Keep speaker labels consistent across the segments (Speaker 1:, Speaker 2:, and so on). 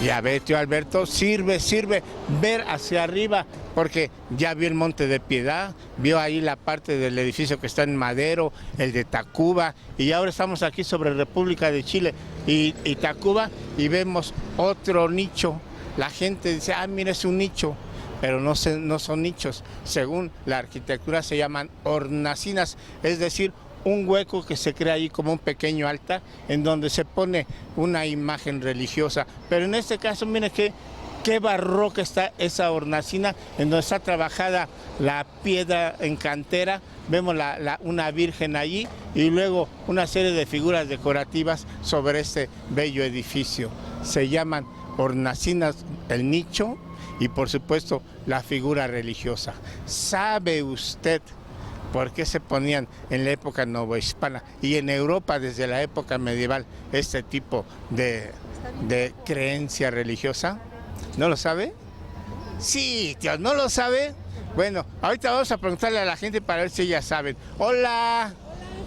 Speaker 1: Ya ve, tío Alberto, sirve ver hacia arriba, porque ya vio el Monte de Piedad, vio ahí la parte del edificio que está en Madero, el de Tacuba, y ahora estamos aquí sobre República de Chile y Tacuba, y vemos otro nicho. La gente dice, mira, es un nicho, pero no son nichos. Según la arquitectura se llaman hornacinas, es decir, un hueco que se crea ahí como un pequeño altar en donde se pone una imagen religiosa. Pero en este caso, mire qué barroca está esa hornacina, en donde está trabajada la piedra en cantera. Vemos una virgen allí y luego una serie de figuras decorativas sobre este bello edificio. Se llaman hornacinas el nicho y por supuesto la figura religiosa. ¿Sabe usted por qué se ponían en la época novohispana y en Europa desde la época medieval este tipo de creencia religiosa? ¿No lo sabe? Sí, tío, ¿no lo sabe? Bueno, ahorita vamos a preguntarle a la gente para ver si ellas saben. Hola,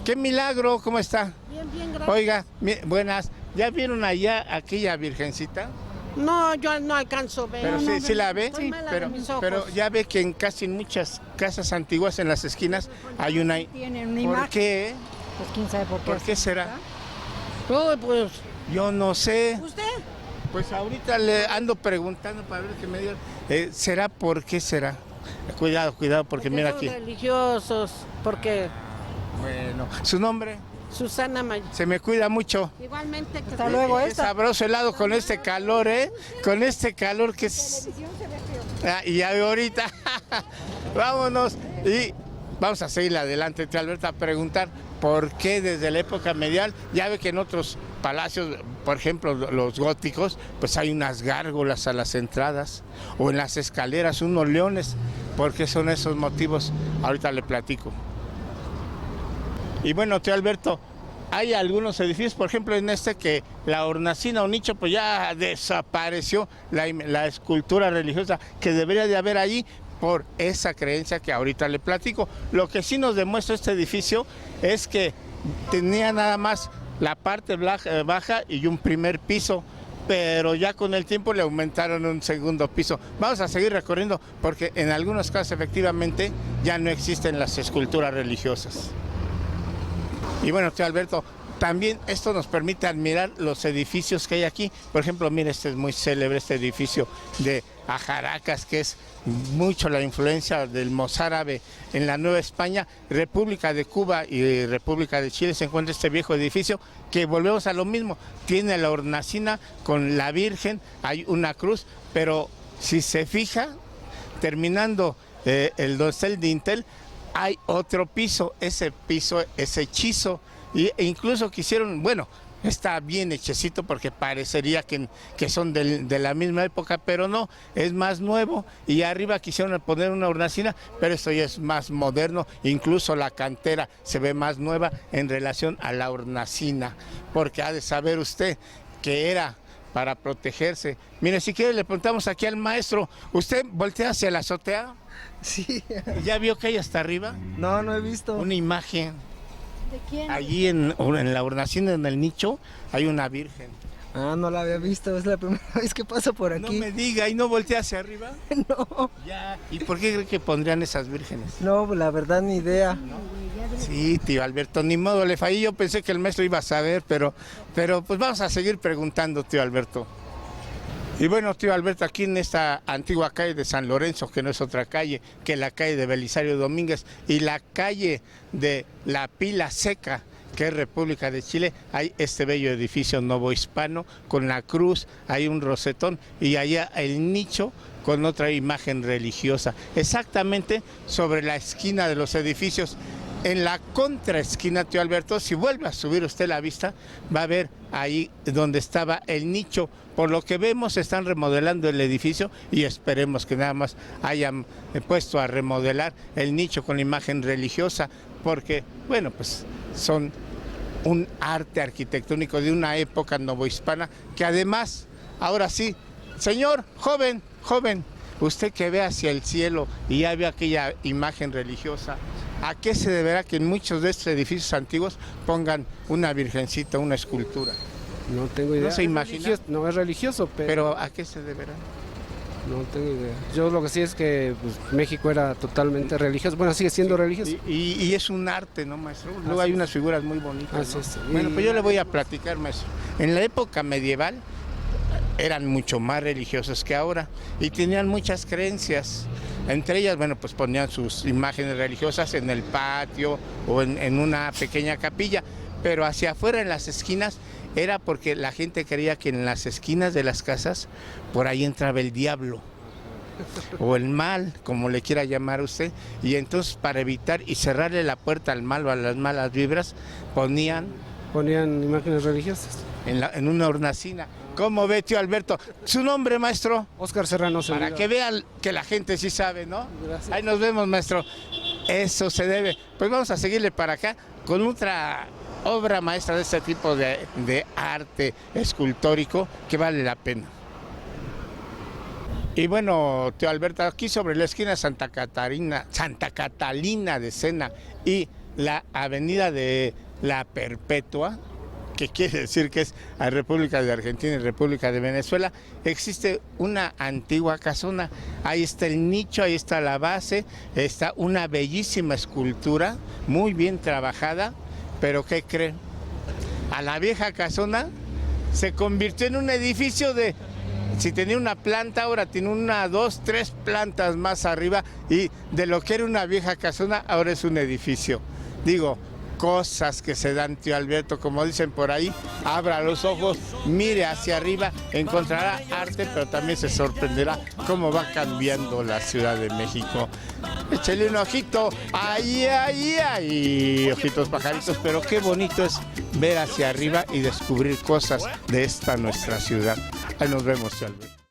Speaker 1: qué milagro, ¿cómo está?
Speaker 2: Bien, gracias.
Speaker 1: Oiga, buenas, ¿ya vieron allá aquella virgencita?
Speaker 2: No, yo no alcanzo a ver.
Speaker 1: Pero
Speaker 2: no,
Speaker 1: sí la ve,
Speaker 2: sí,
Speaker 1: pero ya ve que en casi muchas casas antiguas en las esquinas hay una...
Speaker 3: Tienen una
Speaker 1: ¿Por
Speaker 3: imagen.
Speaker 1: qué?
Speaker 3: Pues quién sabe por qué.
Speaker 1: ¿Por qué será?
Speaker 2: No, pues,
Speaker 1: Yo no sé.
Speaker 2: ¿usted?
Speaker 1: Pues ahorita le ando preguntando para ver qué me digan. ¿Será por qué será? Cuidado, porque mira
Speaker 2: son
Speaker 1: aquí.
Speaker 2: Religiosos, porque
Speaker 1: Bueno, ¿su nombre?
Speaker 2: Susana May.
Speaker 1: Se me cuida mucho.
Speaker 2: Igualmente que
Speaker 3: Hasta luego,
Speaker 1: Qué sabroso helado con este calor, ¿eh? Con este calor que es... y ahorita, vámonos y vamos a seguir adelante, tío Alberto, a preguntar por qué desde la época medieval, ya ve que en otros palacios, por ejemplo los góticos, pues hay unas gárgolas a las entradas, o en las escaleras unos leones. ¿Por qué son esos motivos? Ahorita le platico. Y bueno, tío Alberto, hay algunos edificios, por ejemplo en este que la hornacina o nicho pues ya desapareció la escultura religiosa que debería de haber allí por esa creencia que ahorita le platico. Lo que sí nos demuestra este edificio es que tenía nada más la parte baja y un primer piso, pero ya con el tiempo le aumentaron un segundo piso. Vamos a seguir recorriendo porque en algunos casos efectivamente ya no existen las esculturas religiosas. Y bueno, tío Alberto, también esto nos permite admirar los edificios que hay aquí. Por ejemplo, mire, este es muy célebre, este edificio de Ajaracas, que es mucho la influencia del mozárabe en la Nueva España. República de Cuba y República de Chile se encuentra este viejo edificio que volvemos a lo mismo. Tiene la hornacina con la Virgen, hay una cruz, pero si se fija, terminando el dorsal de Intel, hay otro piso, ese piso es hechizo, e incluso quisieron, bueno, está bien hechecito porque parecería que son de la misma época, pero no, es más nuevo, y arriba quisieron poner una hornacina, pero esto ya es más moderno, incluso la cantera se ve más nueva en relación a la hornacina, porque ha de saber usted que era para protegerse. Mire, si quiere le preguntamos aquí al maestro, ¿usted voltea hacia la azotea?
Speaker 4: Sí.
Speaker 1: ¿Ya vio que hay hasta arriba?
Speaker 4: No he visto.
Speaker 1: Una imagen.
Speaker 3: ¿De quién?
Speaker 1: Allí en la hornacina, en el nicho, hay una virgen.
Speaker 4: No la había visto, es la primera vez que paso por
Speaker 1: No
Speaker 4: aquí.
Speaker 1: me diga, ¿y no voltea hacia arriba?
Speaker 4: No,
Speaker 1: Ya. ¿Y por qué cree que pondrían esas vírgenes?
Speaker 4: no, pues la verdad ni idea.
Speaker 1: Sí, tío Alberto, ni modo, le fallé. Yo pensé que el maestro iba a saber, pero pues vamos a seguir preguntando, tío Alberto. Y bueno, tío Alberto, aquí en esta antigua calle de San Lorenzo, que no es otra calle que la calle de Belisario Domínguez y la calle de la Pila Seca, que es República de Chile, hay este bello edificio novohispano con la cruz, hay un rosetón y allá el nicho con otra imagen religiosa, exactamente sobre la esquina de los edificios. En la contraesquina, tío Alberto, si vuelve a subir usted la vista, va a ver ahí donde estaba el nicho. Por lo que vemos, están remodelando el edificio y esperemos que nada más hayan puesto a remodelar el nicho con la imagen religiosa, porque, bueno, pues son un arte arquitectónico de una época novohispana que además, ahora sí, señor, joven, usted que ve hacia el cielo y ya ve aquella imagen religiosa, ¿a qué se deberá que en muchos de estos edificios antiguos pongan una virgencita, una escultura?
Speaker 5: No tengo idea.
Speaker 1: No se imagina.
Speaker 5: No es religioso,
Speaker 1: Pero ¿a qué se deberá?
Speaker 5: no tengo idea. Yo lo que sí es que pues, México era totalmente religioso. Bueno, sigue siendo religioso.
Speaker 1: Y es un arte, ¿no, maestro? Luego hay unas figuras muy bonitas,
Speaker 5: Así
Speaker 1: ¿no?
Speaker 5: es.
Speaker 1: Bueno,
Speaker 5: Y-
Speaker 1: pues yo le voy a platicar, maestro. En la época medieval eran mucho más religiosos que ahora y tenían muchas creencias. Entre ellas, bueno, pues ponían sus imágenes religiosas en el patio o en una pequeña capilla, pero hacia afuera en las esquinas era porque la gente creía que en las esquinas de las casas por ahí entraba el diablo o el mal, como le quiera llamar usted, y entonces para evitar y cerrarle la puerta al mal o a las malas vibras, ponían
Speaker 5: Ponían imágenes religiosas.
Speaker 1: en una hornacina. ¿Cómo ve, tío Alberto? ¿Su nombre, maestro?
Speaker 5: Óscar Serrano
Speaker 1: Para
Speaker 5: Sevilla.
Speaker 1: que vean que la gente sí sabe, ¿no?
Speaker 5: Gracias.
Speaker 1: Ahí nos vemos, maestro. Eso se debe. Pues vamos a seguirle para acá con otra obra maestra de este tipo de arte escultórico que vale la pena. Y bueno, tío Alberto, aquí sobre la esquina Santa Catalina de Sena y la avenida de La Perpetua, que quiere decir que es a República de Argentina y República de Venezuela, existe una antigua casona. Ahí está el nicho, ahí está la base, está una bellísima escultura, muy bien trabajada, pero ¿qué creen? A la vieja casona se convirtió en un edificio de, si tenía una planta, ahora tiene una, dos, tres plantas más arriba, y de lo que era una vieja casona, ahora es un edificio. Digo, cosas que se dan, tío Alberto, como dicen por ahí, abra los ojos, mire hacia arriba, encontrará arte, pero también se sorprenderá cómo va cambiando la Ciudad de México. Échale un ojito, ahí, ojitos pajaritos, pero qué bonito es ver hacia arriba y descubrir cosas de esta nuestra ciudad. Ahí nos vemos, tío Alberto.